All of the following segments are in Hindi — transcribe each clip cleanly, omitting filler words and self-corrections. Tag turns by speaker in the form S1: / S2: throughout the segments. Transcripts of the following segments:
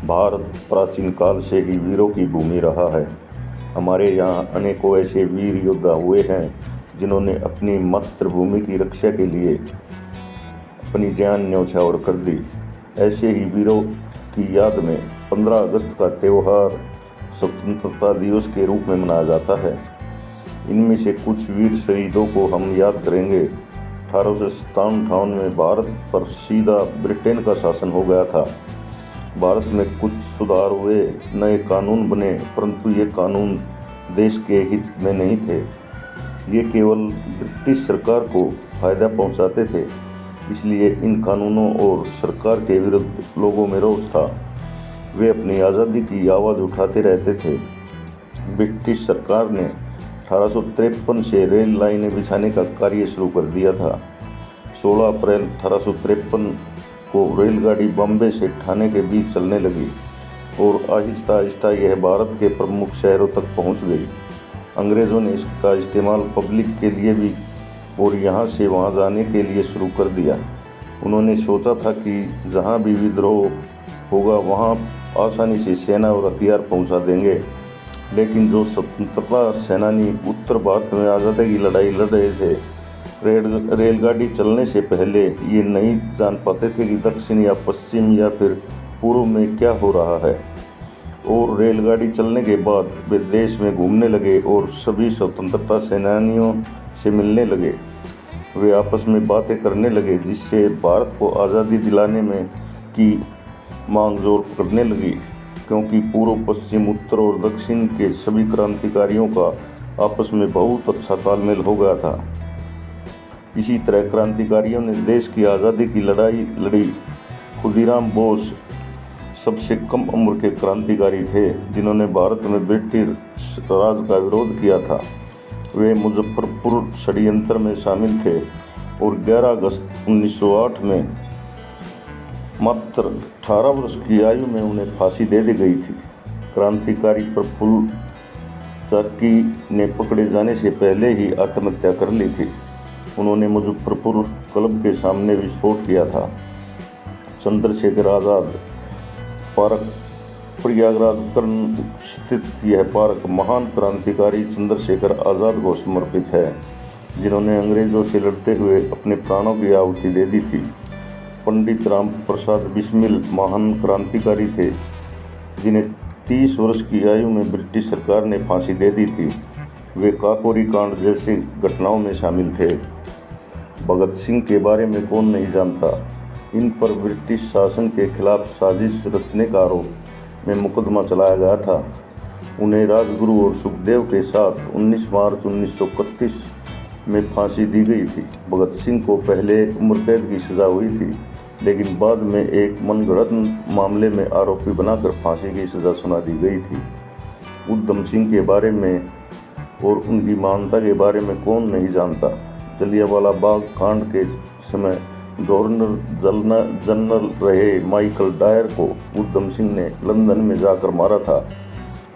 S1: भारत प्राचीन काल से ही वीरों की भूमि रहा है। हमारे यहाँ अनेकों ऐसे वीर योद्धा हुए हैं जिन्होंने अपनी मातृभूमि की रक्षा के लिए अपनी जान न्यौछावर कर दी। ऐसे ही वीरों की याद में 15 अगस्त का त्यौहार स्वतंत्रता दिवस के रूप में मनाया जाता है। इनमें से कुछ वीर शहीदों को हम याद करेंगे। 1857 में भारत पर सीधा ब्रिटेन का शासन हो गया था। भारत में कुछ सुधार हुए, नए कानून बने, परंतु ये कानून देश के हित में नहीं थे। ये केवल ब्रिटिश सरकार को फायदा पहुंचाते थे। इसलिए इन कानूनों और सरकार के विरुद्ध लोगों में रोष था। वे अपनी आज़ादी की आवाज़ उठाते रहते थे। ब्रिटिश सरकार ने 1853 से रेल लाइनें बिछाने का कार्य शुरू कर दिया था। 16 अप्रैल 1853 को रेलगाड़ी बॉम्बे से ठाणे के बीच चलने लगी और आहिस्ता आहिस्ता यह भारत के प्रमुख शहरों तक पहुंच गई। अंग्रेज़ों ने इसका इस्तेमाल पब्लिक के लिए भी और यहाँ से वहाँ जाने के लिए शुरू कर दिया। उन्होंने सोचा था कि जहाँ भी विद्रोह होगा वहाँ आसानी से सेना और हथियार पहुँचा देंगे। लेकिन जो स्वतंत्रता सेनानी उत्तर भारत में आज़ादी की लड़ाई लड़ रहे थे, रेलगाड़ी चलने से पहले ये नहीं जान पाते थे कि दक्षिण या पश्चिम या फिर पूर्व में क्या हो रहा है। और रेलगाड़ी चलने के बाद वे देश में घूमने लगे और सभी स्वतंत्रता सेनानियों से मिलने लगे। वे आपस में बातें करने लगे, जिससे भारत को आज़ादी दिलाने में की मांग जोर पकड़ने लगी, क्योंकि पूर्व, पश्चिम, उत्तर और दक्षिण के सभी क्रांतिकारियों का आपस में बहुत अच्छा तालमेल हो गया था। इसी तरह क्रांतिकारियों ने देश की आज़ादी की लड़ाई लड़ी। खुदीराम बोस सबसे कम उम्र के क्रांतिकारी थे जिन्होंने भारत में ब्रिटिश राज का विरोध किया था। वे मुजफ्फरपुर षड्यंत्र में शामिल थे और 11 अगस्त 1908 में मात्र 18 वर्ष की आयु में उन्हें फांसी दे दी गई थी। क्रांतिकारी प्रफुल्ल चाकी ने पकड़े जाने से पहले ही आत्महत्या कर ली थी। उन्होंने मुजफ्फरपुर क्लब के सामने विस्फोट किया था। चंद्रशेखर आज़ाद पार्क, प्रयागराज कर्ण स्थित यह पार्क महान क्रांतिकारी चंद्रशेखर आज़ाद को समर्पित है, जिन्होंने अंग्रेज़ों से लड़ते हुए अपने प्राणों की आहुति दे दी थी। पंडित राम प्रसाद बिस्मिल महान क्रांतिकारी थे, जिन्हें 30 वर्ष की आयु में ब्रिटिश सरकार ने फांसी दे दी थी। वे काकोरी कांड जैसी घटनाओं में शामिल थे। भगत सिंह के बारे में कौन नहीं जानता। इन पर ब्रिटिश शासन के खिलाफ साजिश रचने का आरोप में मुकदमा चलाया गया था। उन्हें राजगुरु और सुखदेव के साथ 19 मार्च 1931 में फांसी दी गई थी। भगत सिंह को पहले उम्र कैद की सज़ा हुई थी, लेकिन बाद में एक मनगढ़ंत मामले में आरोपी बनाकर फांसी की सज़ा सुना दी गई थी। उधम सिंह के बारे में और उनकी महानता के बारे में कौन नहीं जानता। जलियांवाला बाग कांड के समय गवर्नर जनरल रहे माइकल डायर को उधम सिंह ने लंदन में जाकर मारा था,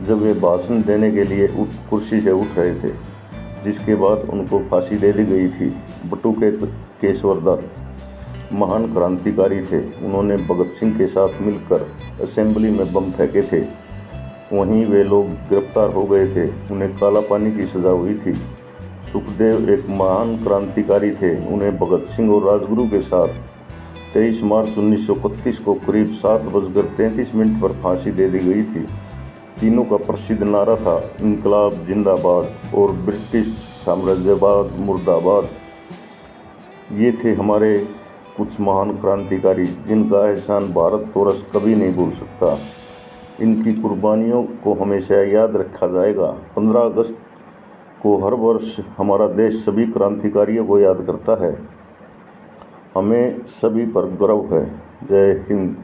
S1: जब वे भाषण देने के लिए कुर्सी से उठ रहे थे, जिसके बाद उनको फांसी दे दी गई थी। बटुके केशवर दत्त महान क्रांतिकारी थे। उन्होंने भगत सिंह के साथ मिलकर असेंबली में बम फेंके थे। वहीं वे लोग गिरफ्तार हो गए थे। उन्हें काला पानी की सज़ा हुई थी। सुखदेव एक महान क्रांतिकारी थे। उन्हें भगत सिंह और राजगुरु के साथ 23 मार्च 1931 को करीब 7:33 पर फांसी दे दी गई थी। तीनों का प्रसिद्ध नारा था, इनकलाब जिंदाबाद और ब्रिटिश साम्राज्यवाद मुर्दाबाद। ये थे हमारे कुछ महान क्रांतिकारी, जिनका एहसान भारत वर्ष कभी नहीं भूल सकता। इनकी कुर्बानियों को हमेशा याद रखा जाएगा। 15 अगस्त को हर वर्ष हमारा देश सभी क्रांतिकारियों को याद करता है। हमें सभी पर गर्व है। जय हिंद।